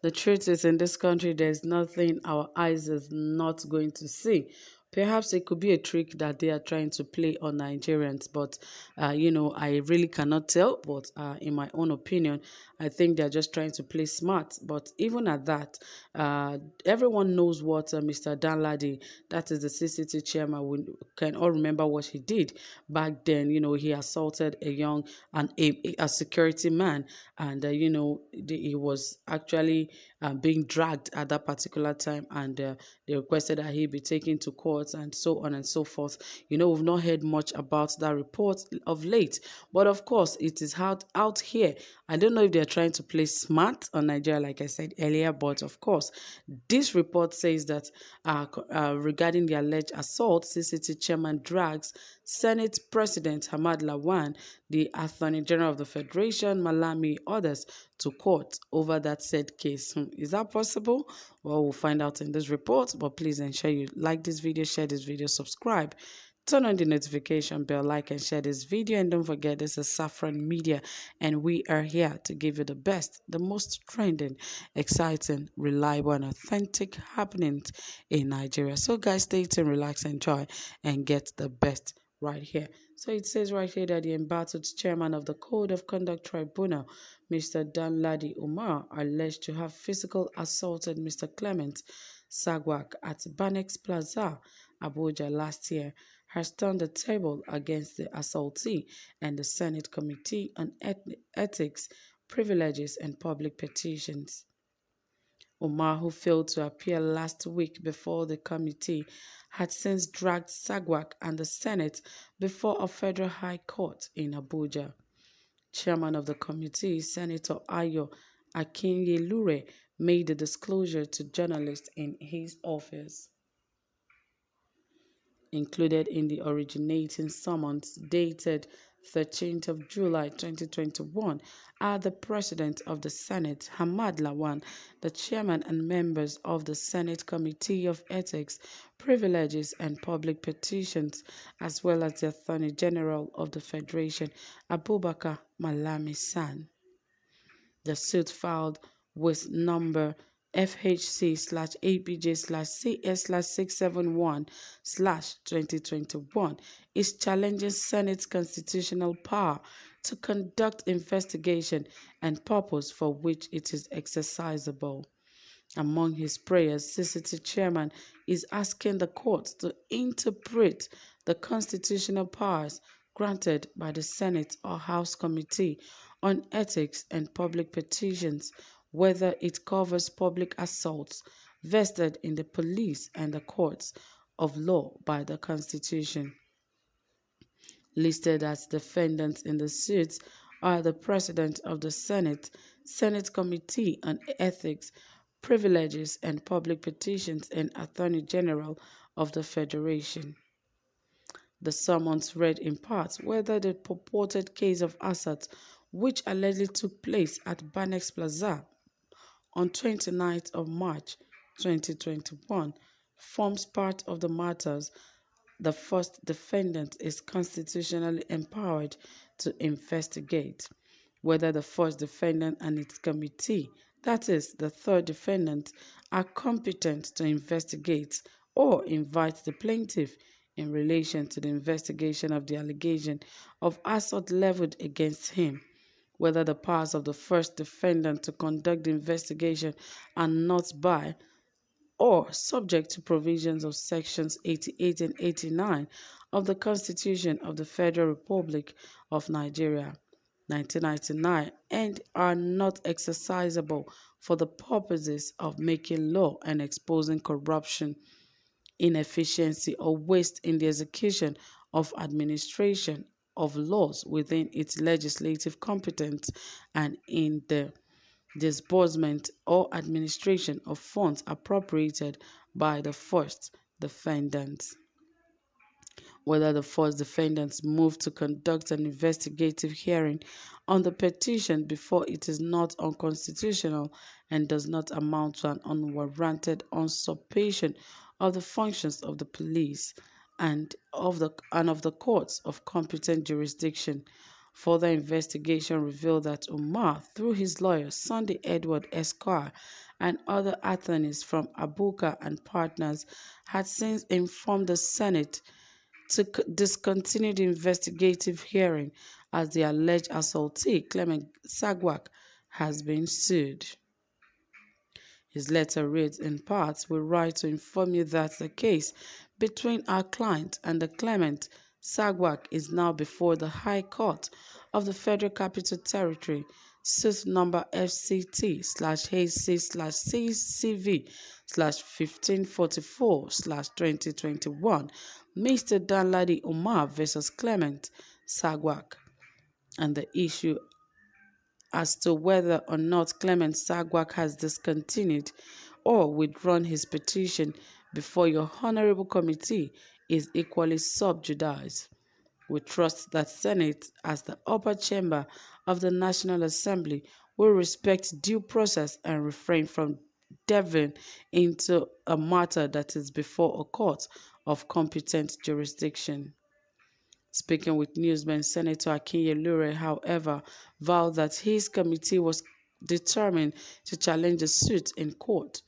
The truth is, in this country, there's nothing our eyes is not going to see. Perhaps it could be a trick that they are trying to play on Nigerians, but I really cannot tell. But in my own opinion, I think they're just trying to play smart. But even at that, everyone knows what Mr. Danladi, that is the CCT chairman, we can all remember what he did back then. He assaulted a young and a security man, and he was actually being dragged at that particular time, and they requested that he be taken to court and so on and so forth. We've not heard much about that report of late, but of course it is out here. I don't know if they're trying to play smart on Nigeria, like I said earlier, but of course this report says that regarding the alleged assault, CCT chairman drags Senate President Hamad Lawan, the Attorney General of the Federation, Malami, others to court over that said case. Is that possible? Well, we'll find out in this report, but please ensure you like this video, share this video, subscribe, turn on the notification bell, like and share this video, and don't forget this is Saffron Media, and we are here to give you the best, the most trending, exciting, reliable, and authentic happenings in Nigeria. So guys, stay tuned, relax, enjoy, and get the best right here. So it says right here that the embattled chairman of the Code of Conduct Tribunal, Mr. Danladi Umar, alleged to have physical assaulted Mr. Clement Sagwak at Banex Plaza, Abuja last year, has turned the table against the assaultee and the Senate Committee on Ethics, Privileges and Public Petitions. Umar, who failed to appear last week before the committee, had since dragged Sagwak and the Senate before a federal high court in Abuja. Chairman of the committee, Senator Ayo Akinyelure, made the disclosure to journalists in his office. Included in the originating summons dated 13th of July 2021 are the President of the Senate, Hamad Lawan, the Chairman and members of the Senate Committee of Ethics, Privileges and Public Petitions, as well as the Attorney General of the Federation, Abubakar Malami San. The suit filed with number FHC/APJ/CS/671/2021 is challenging Senate's constitutional power to conduct investigation and purpose for which it is exercisable. Among his prayers, CCT chairman is asking the court to interpret the constitutional powers granted by the Senate or House Committee on Ethics and Public Petitions, whether it covers public assaults vested in the police and the courts of law by the Constitution. Listed as defendants in the suit are the President of the Senate, Senate Committee on Ethics, Privileges and Public Petitions, and Attorney General of the Federation. The summons read in part whether the purported case of assault, which allegedly took place at Banex Plaza on 29th of March 2021, forms part of the matters the first defendant is constitutionally empowered to investigate. Whether the first defendant and its committee, that is, the third defendant, are competent to investigate or invite the plaintiff in relation to the investigation of the allegation of assault leveled against him. Whether the powers of the first defendant to conduct the investigation are not by or subject to provisions of sections 88 and 89 of the Constitution of the Federal Republic of Nigeria, 1999, and are not exercisable for the purposes of making law and exposing corruption, inefficiency, or waste in the execution of administration of laws within its legislative competence and in the disbursement or administration of funds appropriated by the first defendant. Whether the first defendants move to conduct an investigative hearing on the petition before it is not unconstitutional and does not amount to an unwarranted usurpation of the functions of the police and of the courts of competent jurisdiction. Further investigation revealed that Umar, through his lawyer Sunday Edward Esquire, and other attorneys from Abuka and partners had since informed the Senate to discontinue the investigative hearing as the alleged assaultee, Clement Sagwak, has been sued. His letter reads, in part, we write to inform you that the case between our client and the claimant, Sagwak, is now before the High Court of the Federal Capital Territory, suit number FCT/HC/CCV/1544/2021, Mr. Danladi Umar versus Clement Sagwak, and the issue as to whether or not Clement Sagwak has discontinued or withdrawn his petition before your honorable committee is equally sub judice. We trust that Senate, as the upper chamber of the National Assembly, will respect due process and refrain from delving into a matter that is before a court of competent jurisdiction. Speaking with newsmen, Senator Akinyelure, however, vowed that his committee was determined to challenge the suit in court.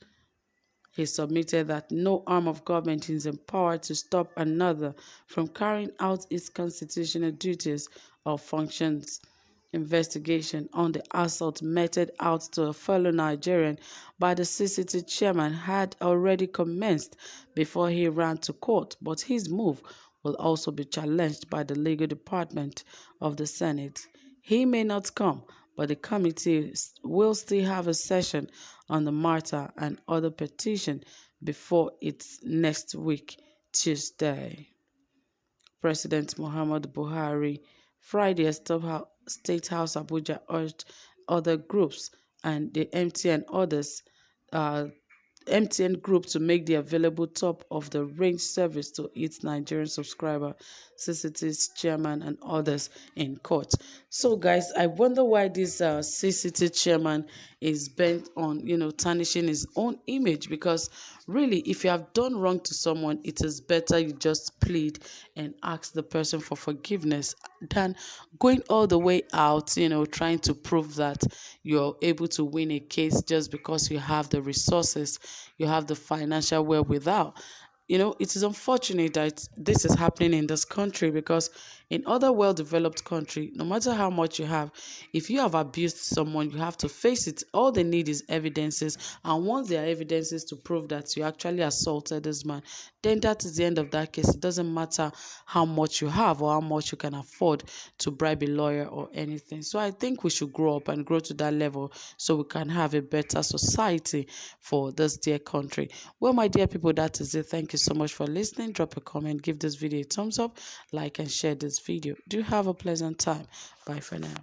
He submitted that no arm of government is empowered to stop another from carrying out its constitutional duties or functions. Investigation on the assault meted out to a fellow Nigerian by the CCT chairman had already commenced before he ran to court, but his move will also be challenged by the legal department of the Senate. He may not come, but the committee will still have a session on the matter and other petition before its next week, Tuesday. President Muhammad Buhari Friday at State House Abuja urged other groups and the MTN others uh, MTN Group to make the available top-of-the-range service to its Nigerian subscriber, CCT's chairman and others in court. So, guys, I wonder why this CCT chairman is bent on, tarnishing his own image, because really, if you have done wrong to someone, it is better you just plead and ask the person for forgiveness than going all the way out, trying to prove that you're able to win a case just because you have the resources, you have the financial wherewithal. It is unfortunate that this is happening in this country, because in other well-developed countries, no matter how much you have, if you have abused someone, you have to face it. All they need is evidences, and once there are evidences to prove that you actually assaulted this man, then that is the end of that case. It doesn't matter how much you have or how much you can afford to bribe a lawyer or anything. So I think we should grow up and grow to that level so we can have a better society for this dear country. Well, my dear people, that is it. Thank you so much for listening. Drop a comment, give this video a thumbs up, like and share this video. Do have a pleasant time. Bye for now.